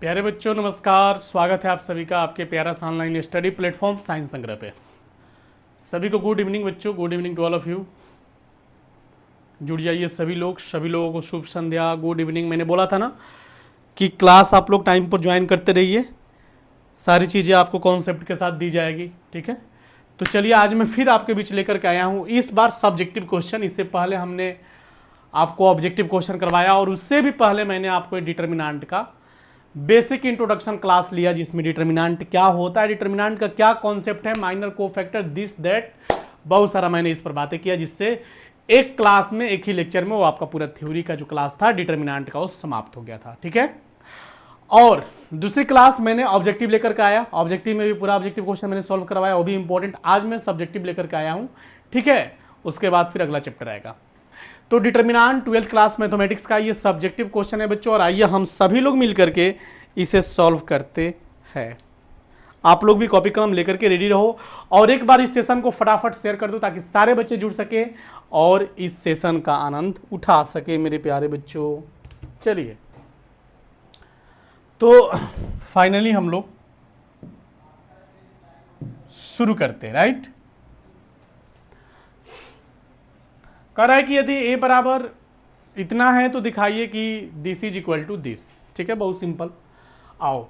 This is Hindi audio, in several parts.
प्यारे बच्चों नमस्कार, स्वागत है आप सभी का आपके प्यारा ऑनलाइन स्टडी प्लेटफॉर्म साइंस संग्रह पे। सभी को गुड इवनिंग बच्चों, good evening to all of you. जुड़ जाइए सभी लोगों को शुभ संध्या, गुड इवनिंग। मैंने बोला था ना कि क्लास आप लोग टाइम पर ज्वाइन करते रहिए, सारी चीज़ें आपको कॉन्सेप्ट के साथ दी जाएगी, ठीक है। तो चलिए आज मैं फिर आपके बीच लेकर के आया हूँ, इस बार सब्जेक्टिव क्वेश्चन। इससे पहले हमने आपको ऑब्जेक्टिव क्वेश्चन करवाया और उससे भी पहले मैंने आपको डिटर्मिनेंट का बेसिक इंट्रोडक्शन क्लास लिया, जिसमें डिटर्मिनेंट क्या होता है, डिटर्मिनेंट का क्या कॉन्सेप्ट है, माइनर कोफैक्टर, दिस दैट, बहुत सारा मैंने इस पर बातें किया, जिससे एक क्लास में एक ही लेक्चर में वो आपका पूरा थ्योरी का जो क्लास था डिटर्मिनेंट का वो समाप्त हो गया था, ठीक है। और दूसरी क्लास मैंने ऑब्जेक्टिव लेकर के आया, ऑब्जेक्टिव में भी पूरा ऑब्जेक्टिव क्वेश्चन मैंने सॉल्व करवाया, वो भी इंपॉर्टेंट। आज मैं सब्जेक्टिव लेकर के आया हूँ, ठीक है। उसके बाद फिर अगला चैप्टर आएगा। तो डिटर्मिनेंट 12th क्लास मैथमेटिक्स का ये सब्जेक्टिव क्वेश्चन है बच्चों, और आइए हम सभी लोग मिल करके इसे सॉल्व करते हैं। आप लोग भी कॉपी कलम लेकर के रेडी रहो और एक बार इस सेशन को फटाफट शेयर कर दो ताकि सारे बच्चे जुड़ सके और इस सेशन का आनंद उठा सके मेरे प्यारे बच्चों। चलिए, तो फाइनली हम लोग शुरू करते हैं, राइट। कह रहा है कि यदि a बराबर इतना है तो दिखाइए कि this is equal to this, ठीक है। बहुत सिंपल। आओ,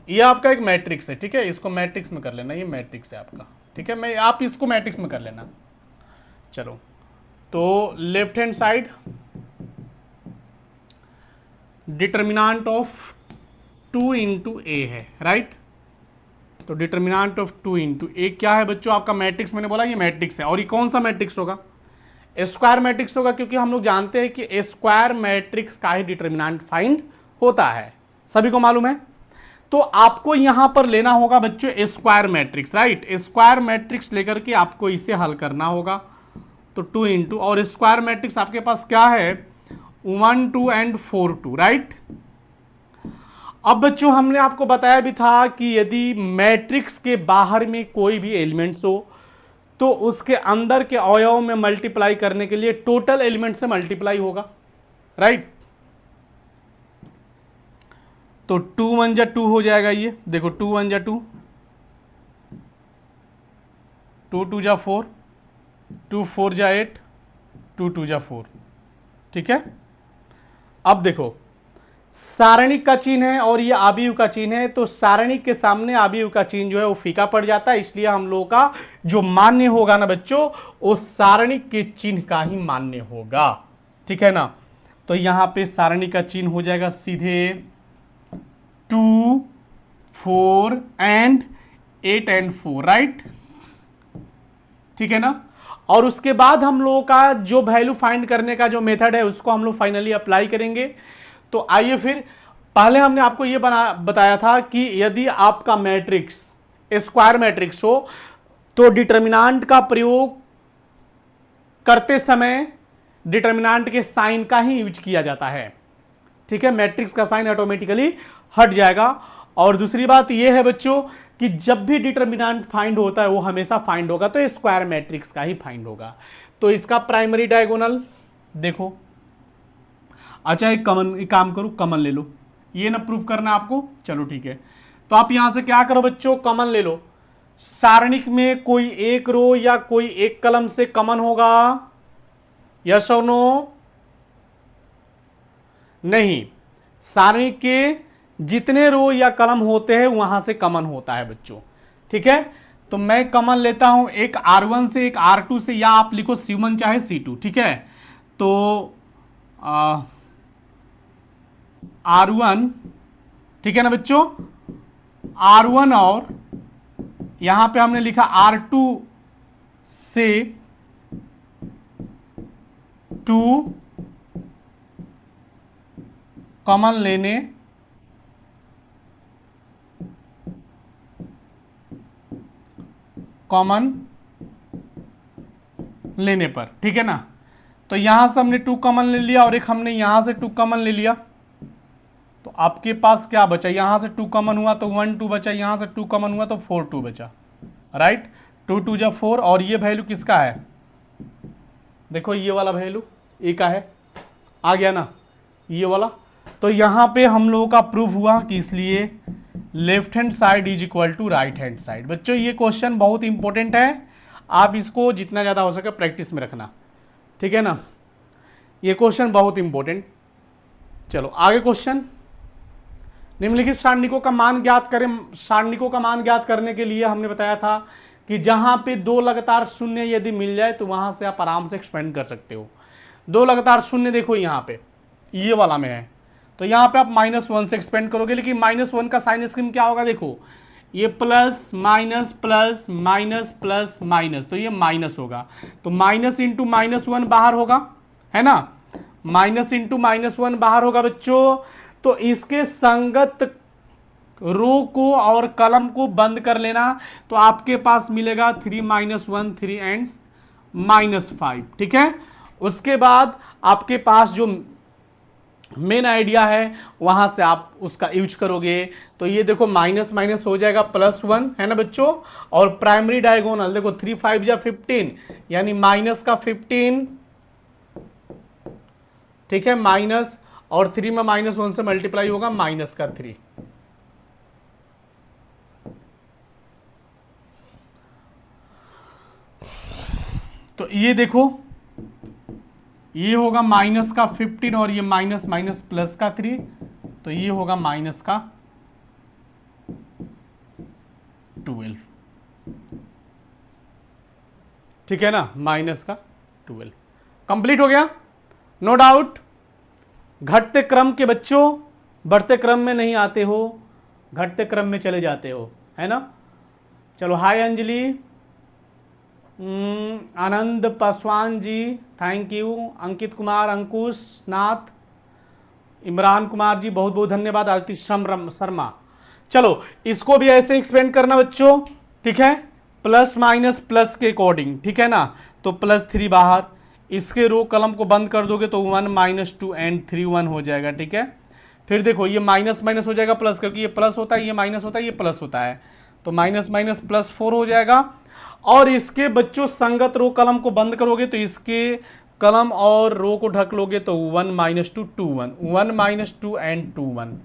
ये आपका एक मैट्रिक्स है, ठीक है। इसको मैट्रिक्स में कर लेना, ये मैट्रिक्स है आपका, ठीक है। आप इसको मैट्रिक्स में कर लेना। चलो, तो left hand side determinant of 2 into A है, राइट। तो डिटर्मिनेंट ऑफ 2 इंटू ए क्या है बच्चों? आपका मैट्रिक्स, मैंने बोला ये मैट्रिक्स है। और ये कौन सा मैट्रिक्स होगा? स्क्वायर मैट्रिक्स होगा, क्योंकि हम लोग जानते हैं कि स्क्वायर मैट्रिक्स का ही डिटर्मिनेंट फाइंड होता है, सभी को मालूम है। तो आपको यहां पर लेना होगा बच्चों square matrix, right. Square matrix लेकर के आपको इसे हल करना होगा। तो 2 इंटू, और स्क्वायर मैट्रिक्स आपके पास क्या है? 1 2 एंड 4 2, राइट। अब बच्चों हमने आपको बताया भी था कि यदि मैट्रिक्स के बाहर में कोई भी एलिमेंट्स हो तो उसके अंदर के अवयव में मल्टीप्लाई करने के लिए टोटल एलिमेंट से मल्टीप्लाई होगा, राइट। तो 2 1 जा 2 हो जाएगा, ये देखो 2 1 जा 2, 2 2 जा 4, 2 4 जा 8, 2 2 जा 4, ठीक है। अब देखो सारणिक का चिन्ह है और ये आव्यूह का चिन्ह है, तो सारणिक के सामने आव्यूह का चिन्ह जो है वो फीका पड़ जाता है, इसलिए हम लोगों का जो मान्य होगा ना बच्चों, वो सारणिक के चिन्ह का ही मान्य होगा, ठीक है ना। तो यहां पे सारणिक का चिन्ह हो जाएगा सीधे 2 4 एंड 8 एंड 4, राइट, ठीक है ना। और उसके बाद हम लोगों का जो वैल्यू फाइंड करने का जो मेथड है उसको हम लोग फाइनली अप्लाई करेंगे। तो आइए फिर, पहले हमने आपको यह बताया था कि यदि आपका मैट्रिक्स स्क्वायर मैट्रिक्स हो तो डिटर्मिनेंट का प्रयोग करते समय डिटर्मिनेंट के साइन का ही यूज किया जाता है, ठीक है। मैट्रिक्स का साइन ऑटोमेटिकली हट जाएगा। और दूसरी बात यह है बच्चों कि जब भी डिटर्मिनेंट फाइंड होता है वो हमेशा फाइंड होगा तो स्क्वायर मैट्रिक्स का ही फाइंड होगा। तो इसका प्राइमरी डायगोनल देखो, अच्छा एक काम करो, कमन ले लो, ये ना प्रूफ करना आपको, चलो ठीक है। तो आप यहां से क्या करो बच्चों, कमन ले लो। सारणिक में कोई एक रो या कोई एक कलम से कमन होगा, यस और नो? नहीं, सारणिक के जितने रो या कलम होते हैं वहां से कमन होता है बच्चों, ठीक है। तो मैं कमन लेता हूं एक R1 से, एक R2 से, या आप लिखो C1 चाहे C2, ठीक है। तो R1, ठीक है ना बच्चों, R1 और यहां पे हमने लिखा R2 से 2 कॉमन लेने पर, ठीक है ना। तो यहां से हमने 2 कॉमन ले लिया और एक हमने यहां से 2 कॉमन ले लिया, तो आपके पास क्या बचा? यहां से 2 कॉमन हुआ तो 1 2 बचा, यहां से 2 कॉमन हुआ तो 4 2 बचा, राइट। 2 2 जा 4, और ये वैल्यू किसका है? देखो ये वाला वैल्यू ए का है, आ गया ना ये वाला। तो यहां पे हम लोगों का प्रूफ हुआ कि इसलिए left hand side is equal to right hand side. बच्चों ये क्वेश्चन बहुत इंपॉर्टेंट है, आप इसको जितना ज़्यादा हो सके प्रैक्टिस में रखना, ठीक है ना। ये क्वेश्चन बहुत इंपॉर्टेंट। चलो आगे क्वेश्चन, निम्नलिखित सारणिकों का मान ज्ञात करें। सारणिकों का मान ज्ञात करने के लिए हमने बताया था कि जहां पे दो लगातार शून्य यदि मिल जाए तो वहां से आप आराम से एक्सपेंड कर सकते हो। दो लगातार शून्य देखो यहाँ पे ये वाला में है, तो यहाँ पे आप -1 से एक्सपेंड करोगे, लेकिन -1 का साइन स्क्रीन क्या होगा देखो, ये plus minus plus minus plus minus, तो ये माइनस होगा, तो माइनस इंटू -1 बाहर होगा, है ना, माइनस इंटू -1 बाहर होगा बच्चों। तो इसके संगत रो को और कलम को बंद कर लेना, तो आपके पास मिलेगा 3 -1 3 एंड -5, ठीक है। उसके बाद आपके पास जो मेन आइडिया है वहां से आप उसका यूज करोगे, तो ये देखो माइनस माइनस हो जाएगा +1, है ना बच्चों। और प्राइमरी डायगोनल देखो 3 5 जा 15, यानी माइनस का 15, ठीक है, माइनस और 3 में -1 से मल्टीप्लाई होगा माइनस का 3। तो ये देखो ये होगा माइनस का 15 और ये माइनस माइनस प्लस का 3, तो ये होगा माइनस का 12, ठीक है ना, माइनस का 12 कंप्लीट हो गया, नो डाउट। घटते क्रम के बच्चों बढ़ते क्रम में नहीं आते हो, घटते क्रम में चले जाते हो, है ना। चलो हाय अंजलि, आनंद पासवान जी थैंक यू, अंकित कुमार, अंकुश नाथ, इमरान कुमार जी बहुत बहुत धन्यवाद, आरती शर्मा। चलो इसको भी ऐसे एक्सपेंड करना बच्चों, ठीक है, प्लस माइनस प्लस के अकॉर्डिंग, ठीक है ना। तो +3 बाहर, इसके रो कलम को बंद कर दोगे तो 1 -2 एंड 3 1 हो जाएगा, ठीक है। फिर देखो ये माइनस माइनस हो जाएगा प्लस, क्योंकि ये प्लस होता है, ये माइनस होता है, ये प्लस होता है, तो माइनस माइनस +4 हो जाएगा। और इसके बच्चों संगत रो कलम को बंद करोगे तो इसके कलम और रो को ढक लोगे तो 1 -2 2 1 1 -2 एंड 2 1,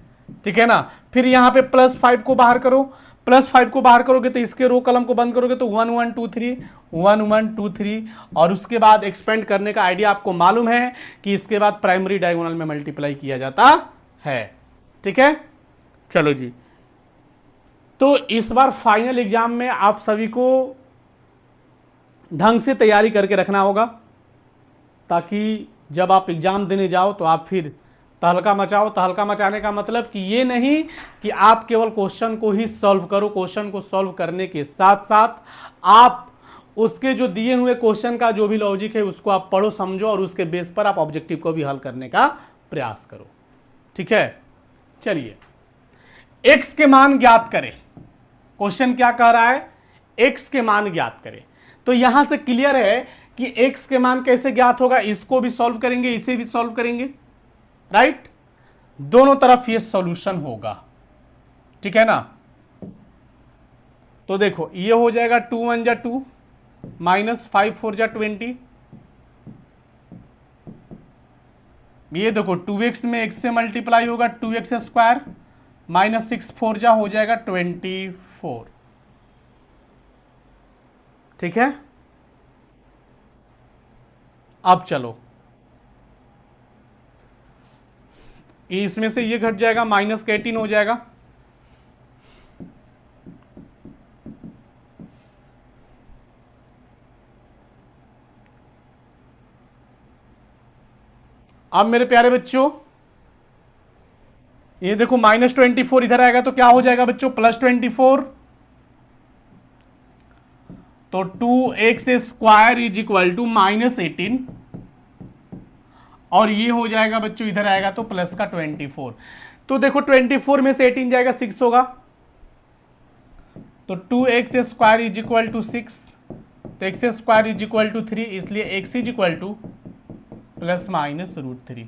ठीक है ना। फिर यहाँ पे +5 को बाहर करो, +5 को बाहर करोगे तो इसके रो कलम को बंद करोगे तो 1 1 2 3 1 1 2 3, और उसके बाद एक्सपेंड करने का आइडिया आपको मालूम है कि इसके बाद प्राइमरी डायगोनल में मल्टीप्लाई किया जाता है, ठीक है। चलो जी, तो इस बार फाइनल एग्जाम में आप सभी को ढंग से तैयारी करके रखना होगा, ताकि जब आप एग्जाम देने जाओ तो आप फिर तहलका मचाओ। तहलका मचाने का मतलब कि ये नहीं कि आप केवल क्वेश्चन को ही सॉल्व करो, क्वेश्चन को सॉल्व करने के साथ साथ आप उसके जो दिए हुए क्वेश्चन का जो भी लॉजिक है उसको आप पढ़ो समझो, और उसके बेस पर आप ऑब्जेक्टिव को भी हल करने का प्रयास करो, ठीक है। चलिए x के मान ज्ञात करें, क्वेश्चन क्या कह रहा है, x के मान ज्ञात करें। तो यहां से क्लियर है कि x के मान कैसे ज्ञात होगा, इसको भी सॉल्व करेंगे, इसे भी सॉल्व करेंगे, राइट, दोनों तरफ ये सॉल्यूशन होगा, ठीक है ना। तो देखो ये हो जाएगा 2 1 जा 2 -5 4 जा 20, ये देखो 2x में x से मल्टीप्लाई होगा 2x स्क्वायर, -6 4 जा हो जाएगा 24, ठीक है। अब चलो इसमें से ये घट जाएगा, -18 हो जाएगा, अब मेरे प्यारे बच्चों ये देखो -24 इधर आएगा तो क्या हो जाएगा बच्चों, +24, तो 2x square is equal to -18, और ये हो जाएगा बच्चों इधर आएगा तो प्लस का 24। तो देखो 24 में से 18 जाएगा 6 होगा, तो 2x square is equal to 6, तो x square is equal to 3, इसलिए x इज इक्वल टू ±√3।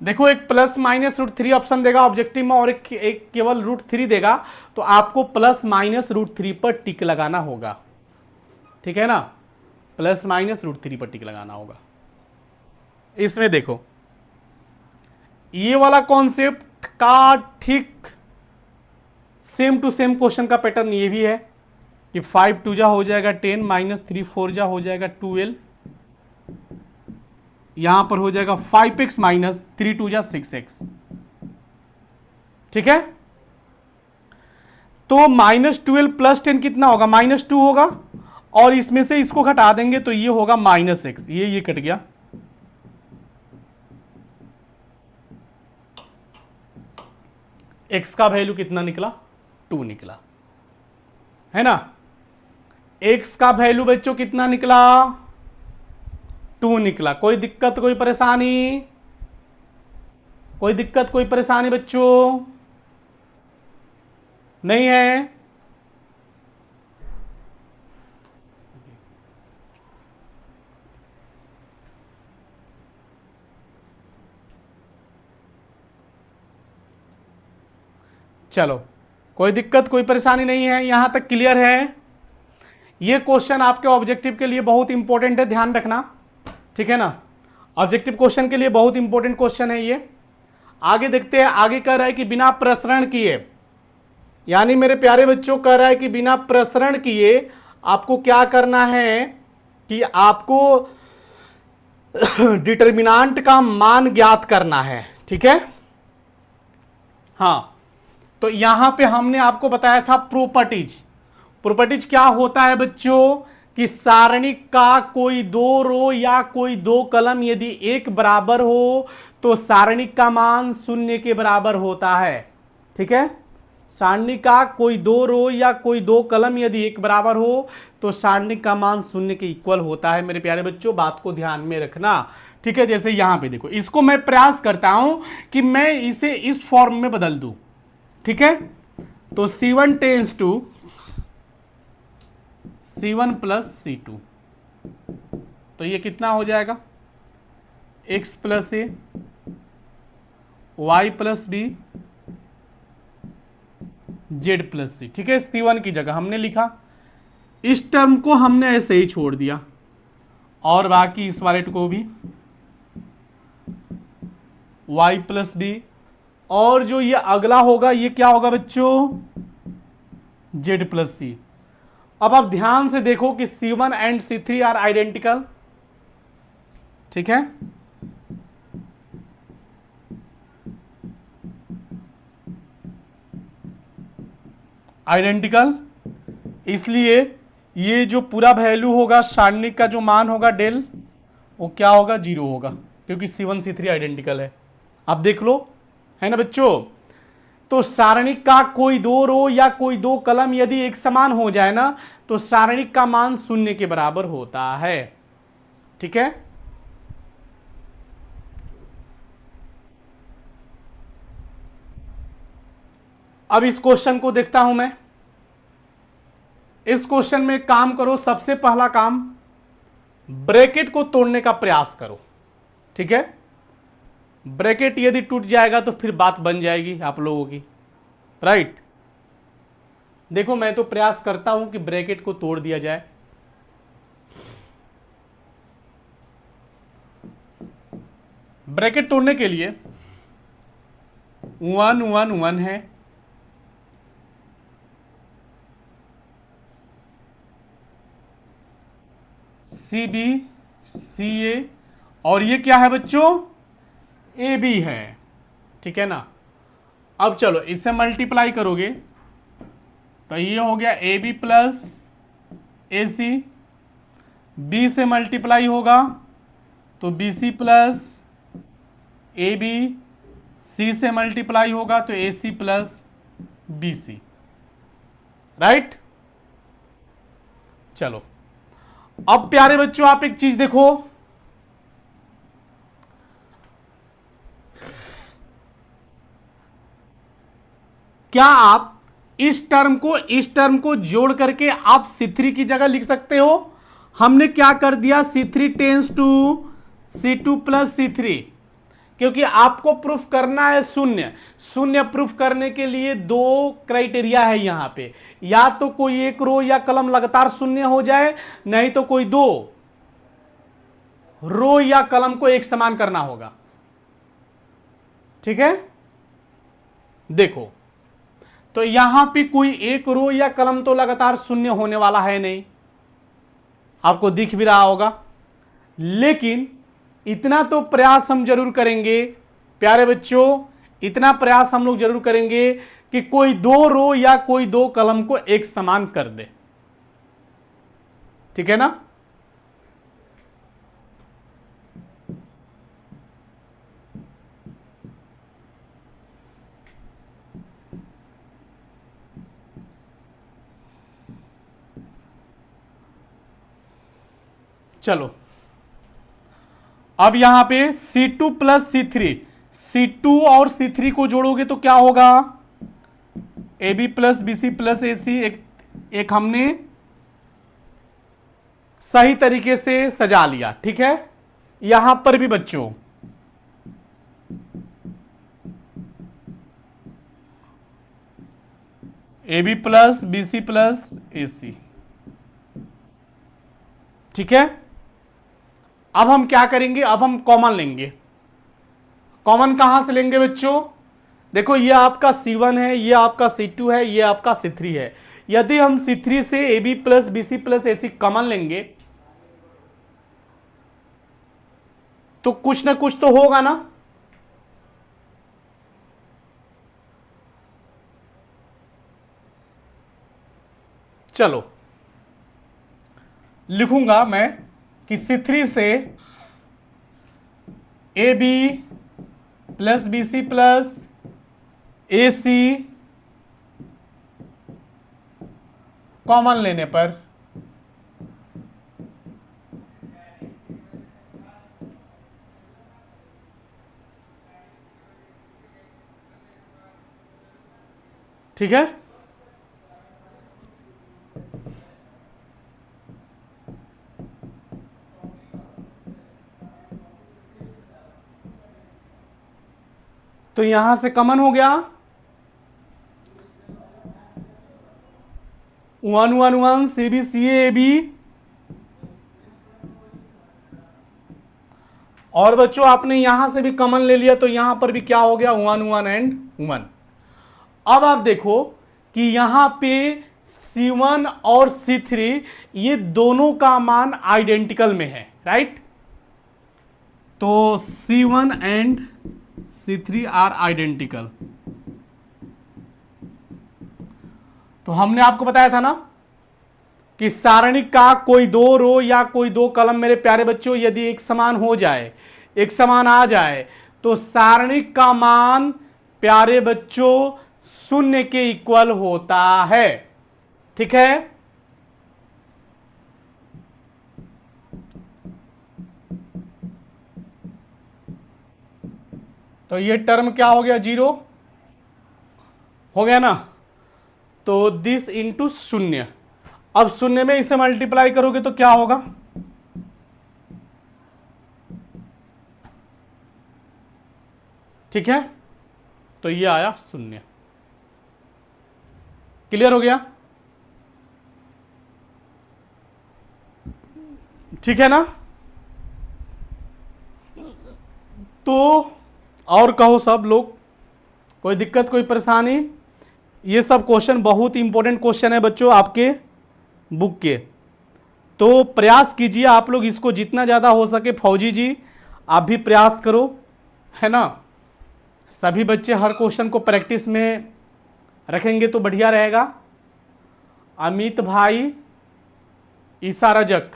देखो एक ±√3 ऑप्शन देगा ऑब्जेक्टिव में, और एक केवल √3 देगा, तो आपको ±√3 पर टिक लगाना होगा, ठीक है ना, ±√3 पर टिक लगाना होगा। इसमें देखो ये वाला कॉन्सेप्ट का ठीक सेम टू सेम क्वेश्चन का पैटर्न ये भी है कि 5 2 जा हो जाएगा 10 -3 4 जा हो जाएगा 12, यहां पर हो जाएगा 5x -3 2 जा 6x। ठीक है, तो -12 + 10 कितना होगा, -2 होगा, और इसमें से इसको घटा देंगे तो ये होगा -x, ये कट गया। x का वैल्यू कितना निकला, 2 निकला, है ना। x का वैल्यू बच्चों कितना निकला, 2 निकला। कोई दिक्कत, कोई परेशानी, कोई दिक्कत, कोई परेशानी बच्चों नहीं है। चलो, कोई दिक्कत, कोई परेशानी नहीं है, यहां तक क्लियर है। ये क्वेश्चन आपके ऑब्जेक्टिव के लिए बहुत इंपॉर्टेंट है, ध्यान रखना, ठीक है ना। ऑब्जेक्टिव क्वेश्चन के लिए बहुत इंपॉर्टेंट क्वेश्चन है ये। आगे देखते हैं, आगे कह रहा है कि बिना प्रसरण किए, यानी मेरे प्यारे बच्चों कह रहा है कि बिना प्रसरण किए आपको क्या करना है कि आपको डिटरमिनेंट का मान ज्ञात करना है, ठीक है। हाँ, तो यहां पे हमने आपको बताया था प्रॉपर्टीज। प्रॉपर्टीज क्या होता है बच्चों कि सारणी का कोई 2 रो या कोई 2 कलम यदि एक बराबर हो तो सारणी का मान 0 के बराबर होता है, ठीक है। सारणी का कोई 2 रो या कोई 2 कलम यदि एक बराबर हो तो सारणी का मान 0 के इक्वल होता है। मेरे प्यारे बच्चों, बात को ध्यान में रखना, ठीक है। जैसे यहां पे देखो, इसको मैं प्रयास करता हूं कि मैं इसे इस फॉर्म में बदल दूं, ठीक है। तो C1 tense to C1 + C2, तो ये कितना हो जाएगा, x + a y + b z + c, ठीक है। C1 की जगह हमने लिखा, इस टर्म को हमने ऐसे ही छोड़ दिया, और बाकी इस वाले को भी y + b, और जो ये अगला होगा ये क्या होगा बच्चों, z + c। अब आप ध्यान से देखो कि C1 and C3 are identical, ठीक है। आइडेंटिकल, इसलिए ये जो पूरा वैल्यू होगा, सारणी का जो मान होगा डेल, वो क्या होगा, 0 होगा, क्योंकि C1 C3 आइडेंटिकल है। आप देख लो, है ना बच्चों। तो सारणी का कोई 2 रो या कोई 2 कलम यदि एक समान हो जाए ना तो सारणी का मान 0 के बराबर होता है, ठीक है। अब इस क्वेश्चन को देखता हूं मैं। इस क्वेश्चन में काम करो, सबसे पहला काम ब्रैकेट को तोड़ने का प्रयास करो, ठीक है। ब्रैकेट यदि टूट जाएगा तो फिर बात बन जाएगी आप लोगों की, राइट। देखो, मैं तो प्रयास करता हूं कि ब्रैकेट को तोड़ दिया जाए। ब्रैकेट तोड़ने के लिए 1 1 1 है, CB CA, और ये क्या है बच्चों, AB है, ठीक है ना। अब चलो इसे मल्टीप्लाई करोगे तो ये हो गया AB + AC, B से मल्टीप्लाई होगा तो BC + AB, C से मल्टीप्लाई होगा तो AC + BC, राइट। चलो, अब प्यारे बच्चों आप एक चीज देखो, क्या आप इस टर्म को जोड़ करके आप C3 की जगह लिख सकते हो। हमने क्या कर दिया, C3 tense to C2 + C3, क्योंकि आपको प्रूफ करना है शून्य। शून्य प्रूफ करने के लिए 2 क्राइटेरिया है यहां पे, या तो कोई एक रो या कलम लगातार शून्य हो जाए, नहीं तो कोई 2 रो या कलम को एक समान करना होगा, ठीक है, देखो तो यहां पे कोई एक रो या कलम तो लगातार शून्य होने वाला है नहीं, आपको दिख भी रहा होगा। लेकिन इतना तो प्रयास हम जरूर करेंगे प्यारे बच्चों, इतना प्रयास हम लोग जरूर करेंगे कि कोई दो रो या कोई दो कलम को एक समान कर दे, ठीक है ना। चलो अब यहां पे C2 प्लस C3, C2 और C3 को जोड़ोगे तो क्या होगा, AB plus BC plus AC। एक हमने सही तरीके से सजा लिया, ठीक है। यहां पर भी बच्चों AB plus BC plus AC, ठीक है। अब हम क्या करेंगे, अब हम कॉमन लेंगे। कॉमन कहां से लेंगे बच्चों, देखो ये आपका C1 है, ये आपका C2 है, ये आपका C3 है। यदि हम C3 से AB plus BC plus AC common लेंगे तो कुछ ना कुछ तो होगा ना। चलो लिखूंगा मैं कि C3 से AB plus BC plus AC common लेने पर ठीक है। तो यहां से कॉमन हो गया 1 1 1 CB CA AB। और बच्चों आपने यहां से भी कॉमन ले लिया तो यहां पर भी क्या हो गया 1 1 एंड 1। अब आप देखो कि यहां पे C1 और C3 ये दोनों का मान आइडेंटिकल में है, राइट। तो C1 and C3 are identical. तो हमने आपको बताया था ना कि सारणी का कोई दो रो या कोई दो कलम मेरे प्यारे बच्चों यदि एक समान हो जाए, एक समान आ जाए, तो सारणी का मान प्यारे बच्चों शून्य के इक्वल होता है, ठीक है। तो ये टर्म क्या हो गया, 0 हो गया ना। तो दिस इंटू शून्य, अब शून्य में इसे मल्टीप्लाई करोगे तो क्या होगा, ठीक है। तो ये आया शून्य, क्लियर हो गया, ठीक है ना। तो और कहो सब लोग, कोई दिक्कत कोई परेशानी। ये सब क्वेश्चन बहुत इंपॉर्टेंट क्वेश्चन है बच्चों आपके बुक के, तो प्रयास कीजिए आप लोग इसको जितना ज़्यादा हो सके। फौजी जी आप भी प्रयास करो, है ना। सभी बच्चे हर क्वेश्चन को प्रैक्टिस में रखेंगे तो बढ़िया रहेगा। अमित भाई, ईसा रजक,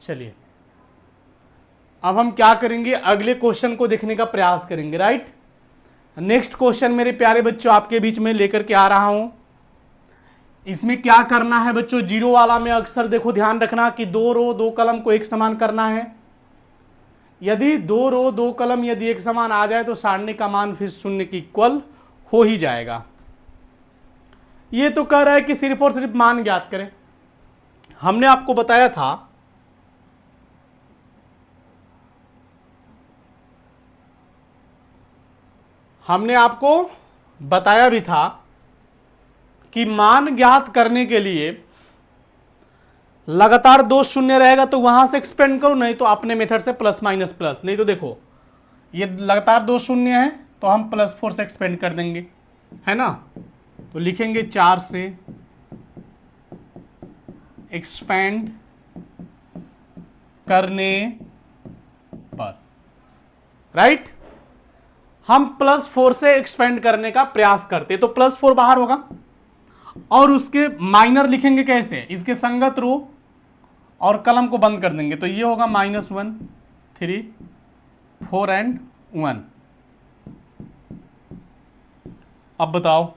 चलिए अब हम क्या करेंगे, अगले क्वेश्चन को देखने का प्रयास करेंगे, राइट। नेक्स्ट क्वेश्चन मेरे प्यारे बच्चों आपके बीच में लेकर के आ रहा हूं। इसमें क्या करना है बच्चों, जीरो वाला में अक्सर देखो ध्यान रखना कि दो रो दो कलम को एक समान करना है। यदि दो रो दो कलम यदि एक समान आ जाए तो सारणी का मान फिर शून्य की इक्वल हो ही जाएगा। ये तो कह रहा है कि सिर्फ और सिर्फ मान ज्ञात करें। हमने आपको बताया था भी था कि मान ज्ञात करने के लिए लगातार 2 शून्य रहेगा तो वहां से एक्सपेंड करो, नहीं तो अपने मेथड से प्लस माइनस प्लस। नहीं तो देखो ये लगातार 2 शून्य है तो हम +4 से एक्सपेंड कर देंगे, है ना। तो लिखेंगे 4 से एक्सपेंड करने पर, राइट। हम +4 से एक्सपेंड करने का प्रयास करते, तो +4 बाहर होगा और उसके माइनर लिखेंगे कैसे, इसके संगत रो और कलम को बंद कर देंगे। तो ये होगा -1 3 4 एंड 1। अब बताओ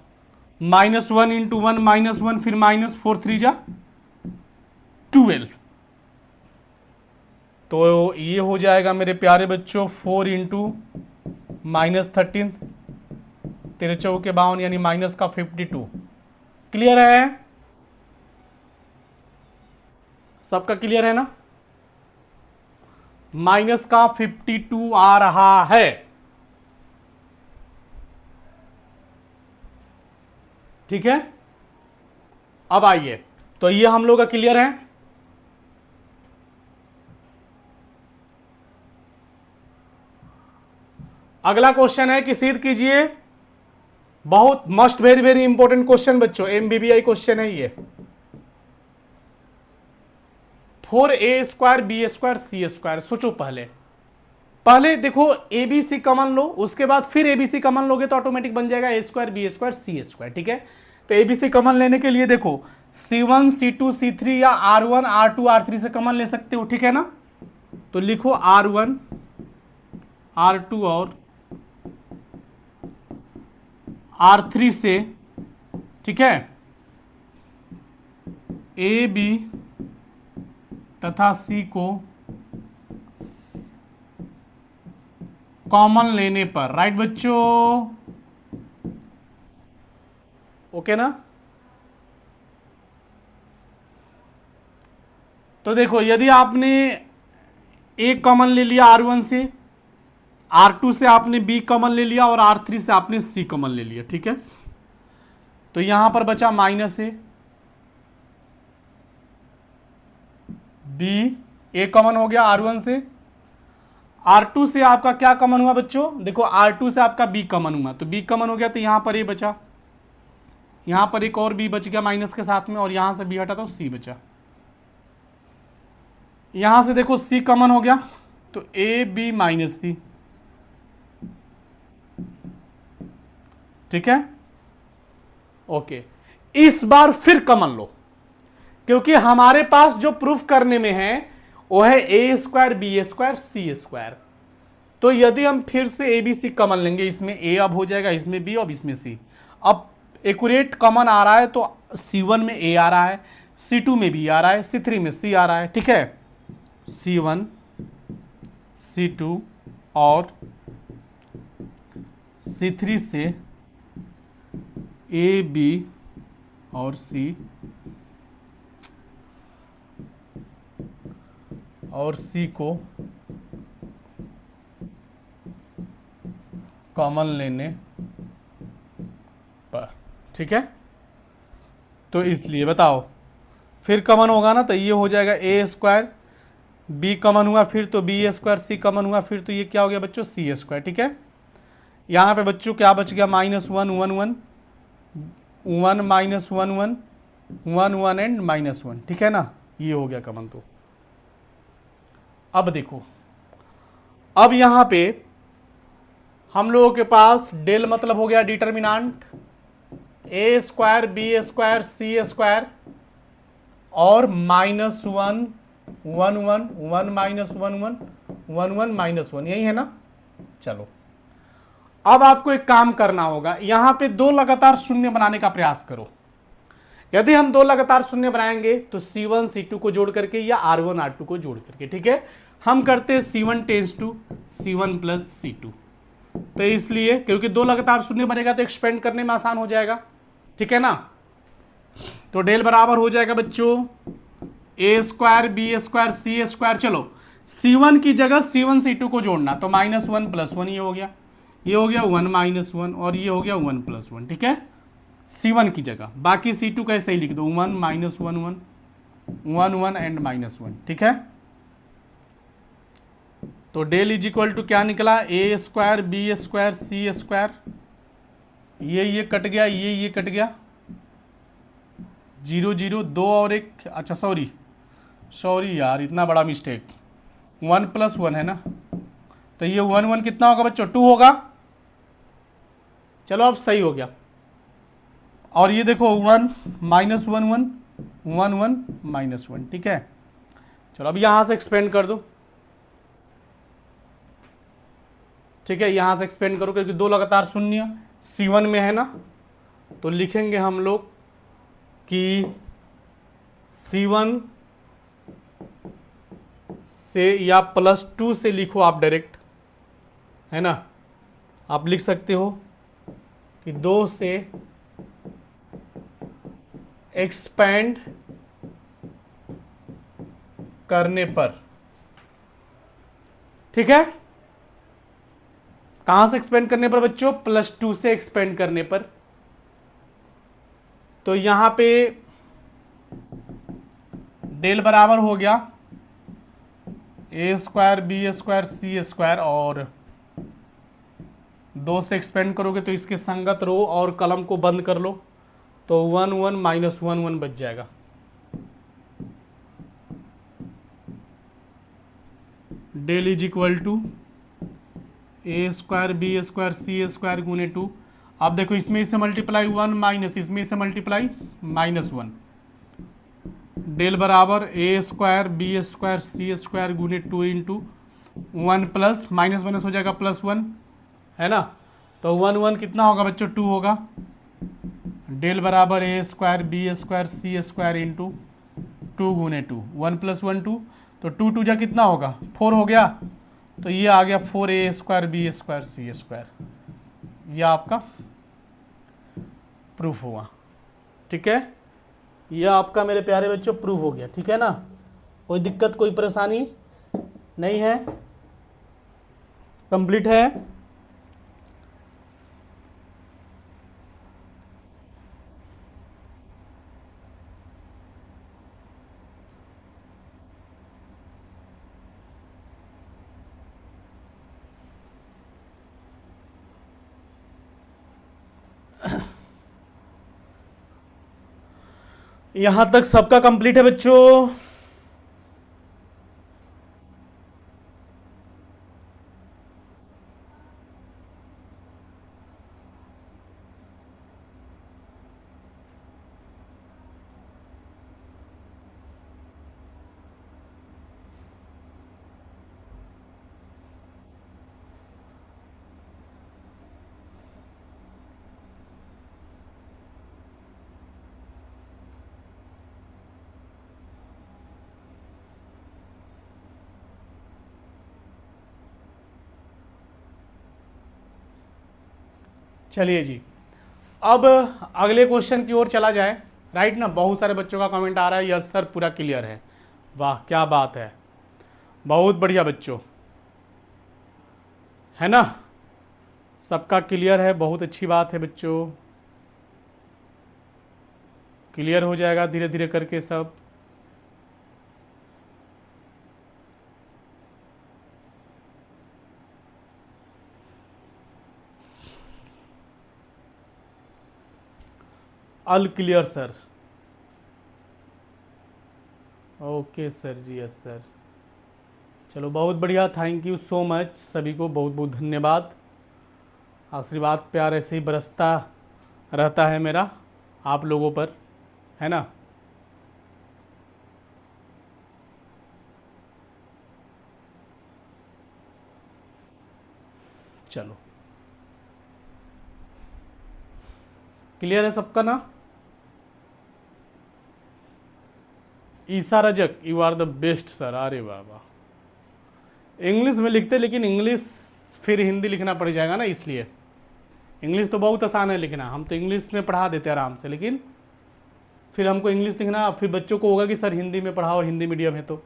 -1 × 1 -1 फिर -4 3 जा 12। तो ये हो जाएगा मेरे प्यारे बच्चों 4 × -13 तेरे चौके 52 यानी माइनस का 52। क्लियर है, सबका क्लियर है ना। माइनस का 52 आ रहा है। ठीक है, अब आइए, तो ये हम लोग का क्लियर है। अगला क्वेश्चन है कि सिद्ध कीजिए, बहुत must very very important question बच्चों, एमबीबीआई क्वेश्चन है ये। 4a² b² c²। सोचो पहले देखो एबीसी कॉमन लो, उसके बाद फिर एबीसी कॉमन लोगे तो ऑटोमेटिक बन जाएगा a² b² c²। ठीक है, तो एबीसी कॉमन लेने के लिए देखो c1 c2 c3 या r1 r2 r3 से कॉमन ले सकते हो। ठीक है ना, तो लिखो r1 r2 और r3 से, ठीक है, ए बी तथा सी को कॉमन लेने पर, राइट बच्चों, ओके ना। तो देखो यदि आपने ए कॉमन ले लिया r1 से, r2 से आपने b कॉमन ले लिया और r3 से आपने c कॉमन ले लिया, ठीक है, तो यहां पर बचा -a, b a कॉमन हो गया r1 से, r2 से आपका क्या कॉमन हुआ बच्चों, देखो r2 से आपका b कॉमन हुआ, तो b कॉमन हो गया तो यहां पर a बचा, यहां पर एक और b बच गया माइनस के साथ में, और यहां से b हटा तो c बचा। यहां से देखो c कॉमन हो गया तो a b -c, ठीक है, ओके। इस बार फिर कॉमन लो, क्योंकि हमारे पास जो प्रूफ करने में है वो है a² b² c²। तो यदि हम फिर से ए बी सी कॉमन लेंगे, इसमें a अब हो जाएगा, इसमें b और इसमें c। अब एक्यूरेट कॉमन आ रहा है तो c1 में a आ रहा है, c2 में b आ रहा है, c3 में c आ रहा है, ठीक है, c1 c2 और c3 से a b और c को कॉमन लेने पर, ठीक है। तो इसलिए बताओ फिर कॉमन होगा ना, तो ये हो जाएगा a², b कॉमन हुआ फिर तो b² c कॉमन हुआ फिर तो ये क्या हो गया बच्चों c², ठीक है। यहाँ पे बच्चों क्या बच गया -1 1 1 1 -1 1 1 1 एंड -1, ठीक है ना, ये हो गया कॉमन। तो अब देखो, अब यहां पे हम लोगों के पास डेल मतलब हो गया डिटर्मिनांट a² b² c² और -1 1 1 1 -1 1 1 -1, यही है ना। चलो अब आपको एक काम करना होगा, यहां पे 2 लगातार शून्य बनाने का प्रयास करो। यदि हम 2 लगातार शून्य बनाएंगे तो c1 c2 को जोड़ करके या r1 r2 को जोड़ करके, ठीक है, हम करते हैं c1 tense to c1 + c2। तो इसलिए क्योंकि 2 लगातार शून्य बनेगा तो एक्सपेंड करने में आसान हो जाएगा, ठीक है ना। तो डेल बराबर हो जाएगा बच्चों a² b² c²। चलो c1 की जगह c1 c2 को जोड़ना, तो -1 + 1 ये हो गया 1 - 1 और ये हो गया 1 + 1, ठीक है। C1 की जगह, बाकी C2 का ऐसे ही लिख दो, 1 माइनस 1 1 1 1 एंड माइनस 1, ठीक है। तो डेल इज इक्वल टू क्या निकला, ए square B square C square, ये कट गया, ये कट गया, 0 0 2 और 1, अच्छा सॉरी यार, इतना बड़ा मिस्टेक, 1 प्लस 1 है ना, तो ये 1 1 कितना होगा बच्चों, 2 होगा। चलो अब सही हो गया। और ये देखो 1 माइनस 1 1 1 1 माइनस 1, ठीक है। चलो अब यहां से एक्सपेंड कर दो, ठीक है, यहां से एक्सपेंड करो क्योंकि दो लगातार शून्य C1 में है ना, तो लिखेंगे हम लोग कि C1 से या +2 से लिखो आप डायरेक्ट, है ना, आप लिख सकते हो कि 2 से एक्सपेंड करने पर, ठीक है। कहां से एक्सपेंड करने पर बच्चों, +2 से एक्सपेंड करने पर। तो यहां पे डेल बराबर हो गया ए square B square C square, और 2 से एक्सपेंड करोगे तो इसके संगत रो और कलम को बंद कर लो, तो 1 1 माइनस 1 1 बच जाएगा। Del is equal to A square B square C square गुने 2। अब देखो इसमें इसे मल्टीप्लाई 1 माइनस इसमें इसे मल्टीप्लाई -1, डेल बराबर ए square B square C square गुने 2 इंटू 1 प्लस माइनस माइनस हो जाएगा +1, है ना, तो 1 1 कितना होगा बच्चों, 2 होगा। डेल बराबर ए square B square C square into 2 गुने 2, 1 + 1 2, तो 2 2 जा कितना होगा, 4 हो गया, तो ये आ गया 4a square B square C square, यह आपका प्रूफ हुआ, ठीक है। यह आपका मेरे प्यारे बच्चों प्रूफ हो गया, ठीक है ना, कोई दिक्कत कोई परेशानी नहीं है, कंप्लीट है। यहां तक सबका कंप्लीट है बच्चों। चलिए जी, अब अगले क्वेश्चन की ओर चला जाए, राइट ना। बहुत सारे बच्चों का कमेंट आ रहा है, यस सर पूरा क्लियर है, वाह क्या बात है, बहुत बढ़िया बच्चों, है ना, सबका क्लियर है, बहुत अच्छी बात है बच्चों, क्लियर हो जाएगा धीरे धीरे करके सब। All clear sir, okay sir जी, यस सर, चलो बहुत बढ़िया, थैंक यू सो मच, सभी को बहुत बहुत धन्यवाद। आशीर्वाद प्यार ऐसे ही बरसता रहता है मेरा आप लोगों पर, है ना। चलो क्लियर है सबका ना। Isa Rajak, you are the best sir, अरे वाह वाह। इंग्लिश में लिखते लेकिन इंग्लिश फिर हिंदी लिखना पड़ जाएगा ना, इसलिए इंग्लिश तो बहुत आसान है लिखना, हम तो इंग्लिश में पढ़ा देते हैं आराम से, लेकिन फिर हमको इंग्लिश लिखना, फिर बच्चों को होगा कि सर हिंदी में पढ़ाओ, हिंदी मीडियम है तो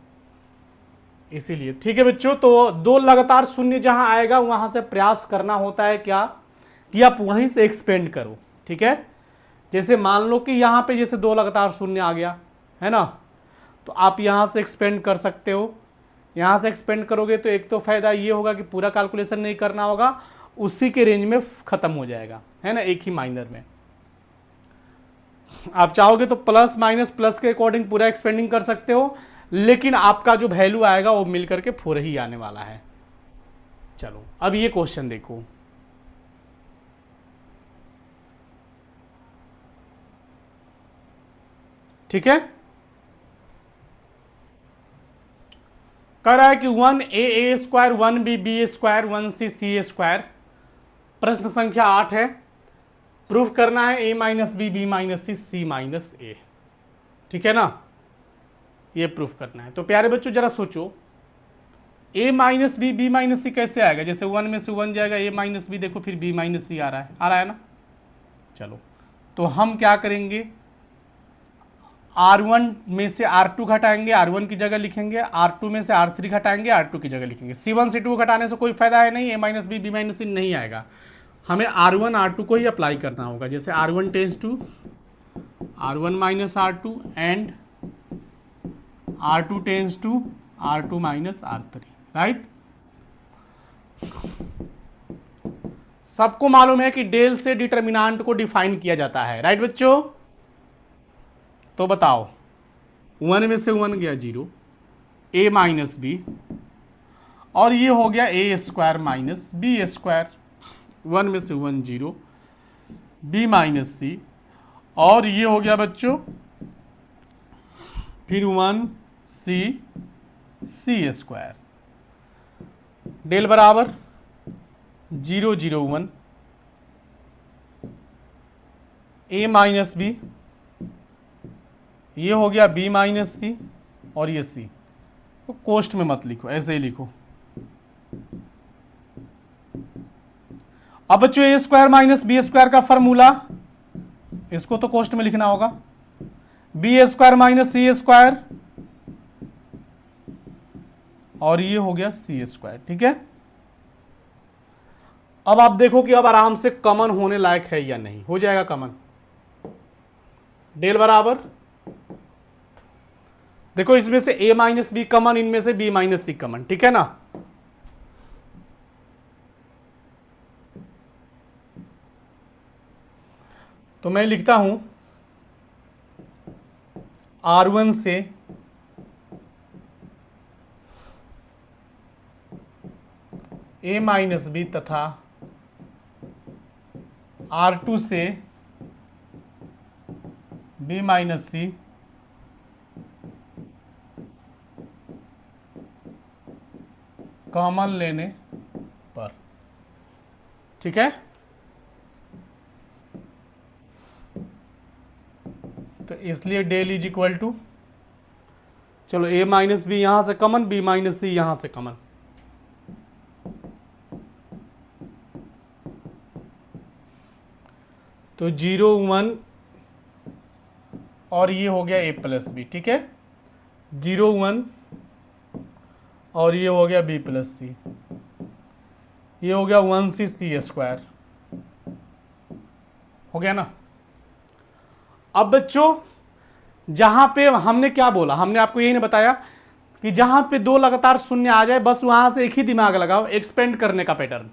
इसीलिए। ठीक है बच्चों, तो 2 लगातार शून्य जहां आएगा वहां से प्रयास करना होता है क्या, कि आप वहीं से एक्सपेंड करो, ठीक है। जैसे मान लो कि यहाँ पे जैसे 2 लगातार शून्य आ गया है ना, तो आप यहाँ से एक्सपेंड कर सकते हो। यहाँ से एक्सपेंड करोगे तो एक तो फायदा ये होगा कि पूरा कैलकुलेशन नहीं करना होगा, उसी के रेंज में खत्म हो जाएगा, है ना, एक ही माइनर में। आप चाहोगे तो प्लस माइनस प्लस के अकॉर्डिंग पूरा एक्सपेंडिंग कर सकते हो, लेकिन आपका जो वैल्यू आएगा वो मिलकर के 4 ही आने वाला है। चलो अब ये क्वेश्चन देखो, ठीक है। कह रहा है कि 1a square 1b square 1c square, प्रश्न संख्या 8 है। प्रूफ करना है a minus B B minus C minus A, ठीक है ना, ये प्रूफ करना है। तो प्यारे बच्चों जरा सोचो, a माइनस बी माइनस सी कैसे आएगा? जैसे 1 में से 1 जाएगा, a माइनस बी, देखो फिर b माइनस सी आ रहा है ना। चलो तो हम क्या करेंगे, R1 में से R2 घटाएंगे, R1 की जगह लिखेंगे, R2 में से R3 घटाएंगे, R2 की जगह लिखेंगे। C1 C2 घटाने से कोई फायदा है नहीं, a माइनस बी माइनस सी नहीं आएगा, हमें R1 R2 को ही अप्लाई करना होगा। जैसे R1 tends to R1 minus R2 and R2 tends to R2 minus R3, right. सबको मालूम है कि डेल से डिटर्मिनांट को डिफाइन किया जाता है, राइट बच्चों। तो बताओ 1 में से 1 गया 0, a माइनस बी, और ये हो गया a square minus B square, 1 में से 1 0, b माइनस सी, और ये हो गया बच्चों फिर 1 सी स्क्वायर, डेल बराबर 0 0 1, a माइनस बी, ये हो गया b माइनस सी, और ये c। तो कोष्ट में मत लिखो, ऐसे ही लिखो। अब बच्चों a square minus B square का फॉर्मूला, इसको तो कोष्ट में लिखना होगा, b square minus C square, और ये हो गया c स्क्वायर, ठीक है। अब आप देखो कि अब आराम से कॉमन होने लायक है या नहीं, हो जाएगा कॉमन। डेल बराबर, देखो इसमें से a माइनस बी कॉमन, इनमें से b माइनस सी कॉमन, ठीक है ना। तो मैं लिखता हूं R1 से a माइनस बी तथा R2 से b माइनस सी कॉमन लेने पर, ठीक है। तो इसलिए डेल इज इक्वल टू, चलो a माइनस बी यहां से कॉमन, b माइनस सी यहां से कॉमन, तो 0 1, और ये हो गया a प्लस बी, ठीक है। 0 1, और ये हो गया b प्लस सी, ये हो गया 1 सी स्क्वायर, हो गया ना। अब बच्चों जहां पे हमने क्या बोला, हमने आपको यही नहीं बताया कि जहां पे 2 लगातार शून्य आ जाए बस वहां से एक ही दिमाग लगाओ, एक्सपेंड करने का पैटर्न,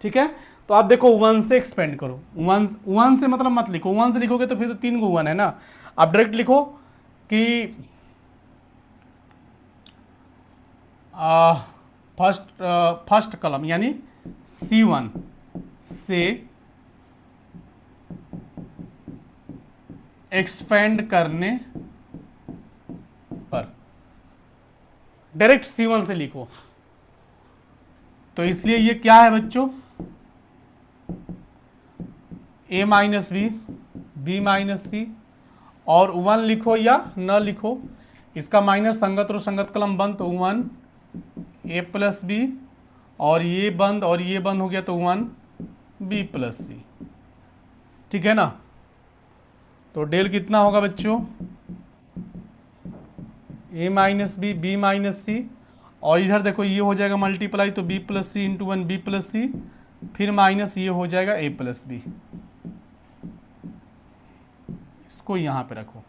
ठीक है। तो आप देखो 1 से एक्सपेंड करो, 1 से मतलब मत लिखो, 1 से लिखोगे तो फिर तो 3 को 1 है ना। आप डायरेक्ट लिखो कि फर्स्ट कॉलम यानी C1 से एक्सपेंड करने पर, डायरेक्ट C1 से लिखो। तो इसलिए ये क्या है बच्चों, a माइनस बी माइनस सी, और 1 लिखो या न लिखो, इसका माइनस संगत और संगत कलम बंद, तो 1 a प्लस बी, और ये बंद और ये बंद हो गया तो 1 b प्लस सी, ठीक है ना। तो डेल कितना होगा बच्चों, a माइनस बी माइनस सी, और इधर देखो ये हो जाएगा मल्टीप्लाई, तो b प्लस सी इंटू 1 b प्लस सी, फिर माइनस ये हो जाएगा a प्लस बी, इसको यहां पे रखो,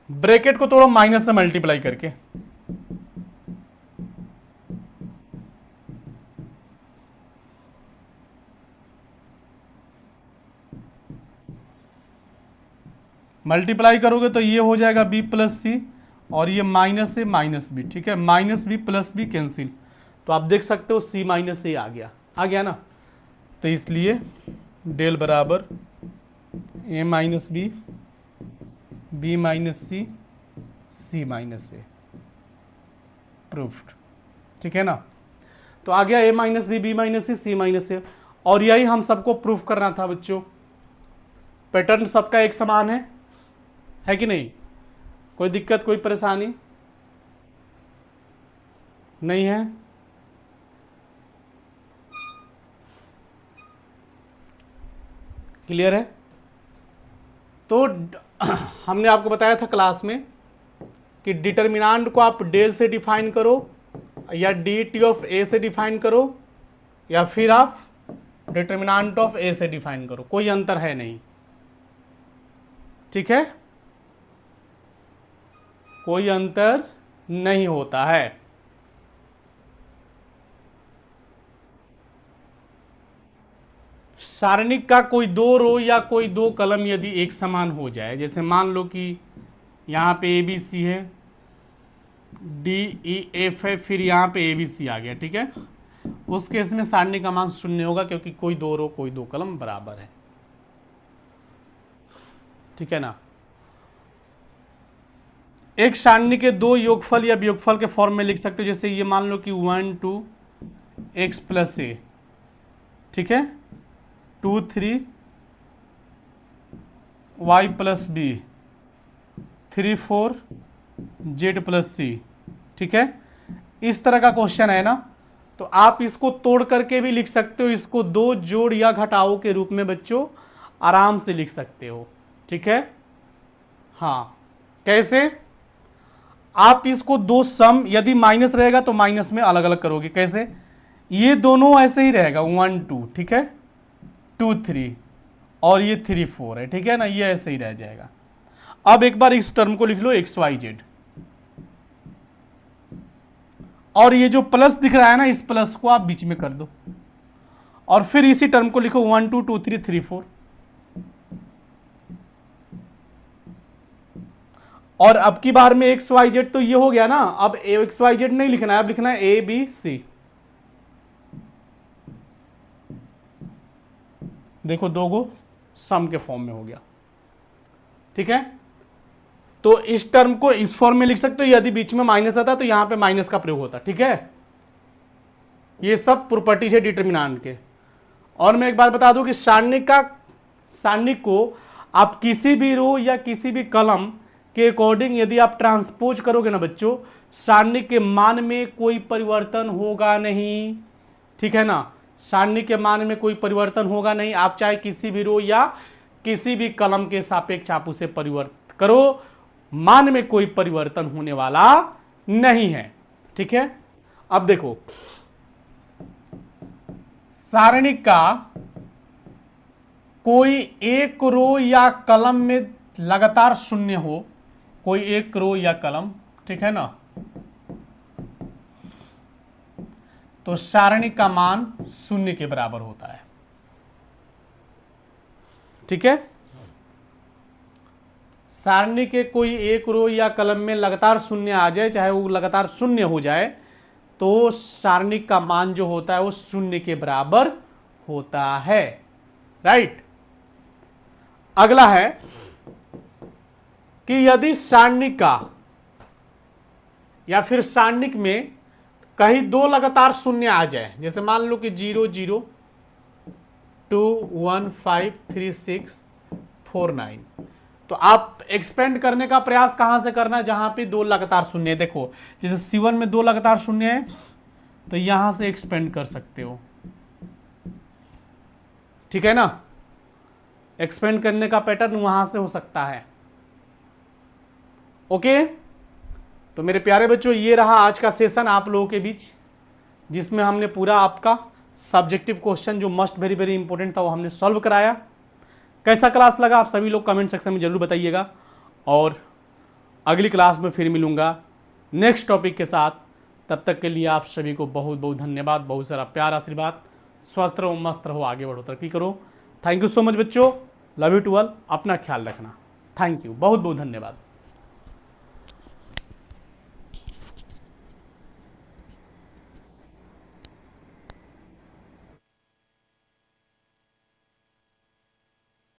ब्रैकेट को तोड़ो माइनस से मल्टीप्लाई करके, मल्टीप्लाई करोगे तो ये हो जाएगा b प्लस सी, और ये माइनस से माइनस बी, ठीक है, minus B plus B cancel, तो आप देख सकते हो c माइनस ए आ गया ना, तो इसलिए डेल बराबर a minus B, B minus C, C minus A, proofed, ठीक है ना। तो आ गया a minus B, B minus C, C minus A, और यही हम सबको प्रूफ करना था बच्चों। पैटर्न सबका एक समान है कि नहीं, कोई दिक्कत कोई परेशानी नहीं है? क्लियर है? तो हमने आपको बताया था क्लास में कि डिटर्मिनांट को आप डेल से डिफाइन करो या डी टी ऑफ ए से डिफाइन करो या फिर आप डिटर्मिनांट ऑफ ए से डिफाइन करो, कोई अंतर है नहीं, ठीक है, कोई अंतर नहीं होता है। सारणिक का कोई दो रो या कोई दो कलम यदि एक समान हो जाए, जैसे मान लो कि यहां पे ए बी सी है, डी ई एफ है, फिर यहां पे ए बी सी आ गया, ठीक है, उस केस में सारणी का मान शून्य होगा क्योंकि कोई दो रो कोई दो कलम बराबर है, ठीक है ना। एक सारणी के दो योगफल या वियोगफल के फॉर्म में लिख सकते हो, जैसे ये मान लो कि 1 2 x प्लस ए, ठीक है, 2 3 y plus B, 3 4 z plus C, ठीक है, इस तरह का क्वेश्चन है ना, तो आप इसको तोड़ करके भी लिख सकते हो, इसको दो जोड़ या घटाओ के रूप में बच्चों आराम से लिख सकते हो, ठीक है। हाँ, कैसे? आप इसको दो सम, यदि माइनस रहेगा तो माइनस में अलग अलग करोगे, कैसे? ये दोनों ऐसे ही रहेगा 1 2, ठीक है, 2 3 और ये 3 4 है, ठीक है ना, ये ऐसे ही रह जाएगा। अब एक बार इस टर्म को लिख लो एक्स वाई जेड, और ये जो प्लस दिख रहा है ना, इस प्लस को आप बीच में कर दो, और फिर इसी टर्म को लिखो 1 2 2 3 3 4, और अब की बार में एक्स वाई जेड तो ये हो गया ना, अब एक्स वाई जेड नहीं लिखना है, अब लिखना है ए बी सी। देखो दो गो सम के फॉर्म में हो गया, ठीक है। तो इस टर्म को इस फॉर्म में लिख सकते हो, यदि बीच में माइनस आता तो यहां पे माइनस का प्रयोग होता, ठीक है। ये सब प्रॉपर्टीज है डिटर्मिनांट के। और मैं एक बार बता दूं कि सारणिक को आप किसी भी रो या किसी भी कलम के अकॉर्डिंग यदि आप ट्रांसपोज करोगे ना बच्चों, सारणिक के मान में कोई परिवर्तन होगा नहीं, ठीक है ना, सारणिक के मान में कोई परिवर्तन होगा नहीं। आप चाहे किसी भी रो या किसी भी कलम के सापेक्ष आप उसे परिवर्तित करो, मान में कोई परिवर्तन होने वाला नहीं है, ठीक है। अब देखो, सारणिक का कोई एक रो या कलम में लगातार शून्य हो, कोई एक रो या कलम, ठीक है ना, तो सारणिक का मान शून्य के बराबर होता है, ठीक है। सारणी के कोई एक रो या कलम में लगातार शून्य आ जाए, चाहे वो लगातार शून्य हो जाए, तो सारणी का मान जो होता है वो शून्य के बराबर होता है, राइट। अगला है कि यदि सारणिक का या फिर सारणिक में कहीं दो लगातार शून्य आ जाए, जैसे मान लो कि 0 0 2 1 5 3 6 4 9, तो आप एक्सपेंड करने का प्रयास कहां से करना है, जहां पे दो लगातार शून्य है। देखो जैसे C1 में दो लगातार शून्य है, तो यहां से एक्सपेंड कर सकते हो, ठीक है ना। एक्सपेंड करने का पैटर्न वहां से हो सकता है, ओके। तो मेरे प्यारे बच्चों, ये रहा आज का सेशन आप लोगों के बीच, जिसमें हमने पूरा आपका सब्जेक्टिव क्वेश्चन जो मस्ट वेरी वेरी इंपॉर्टेंट था वो हमने सॉल्व कराया। कैसा क्लास लगा आप सभी लोग कमेंट सेक्शन में जरूर बताइएगा, और अगली क्लास में फिर मिलूंगा नेक्स्ट टॉपिक के साथ। तब तक के लिए आप सभी को बहुत बहुत धन्यवाद, बहुत सारा प्यार आशीर्वाद। स्वस्थ रहो, मस्त रहो, आगे बढ़ो, तरक्की करो। थैंक यू सो मच बच्चों, लव यू टू ऑल, अपना ख्याल रखना। थैंक यू, बहुत बहुत धन्यवाद।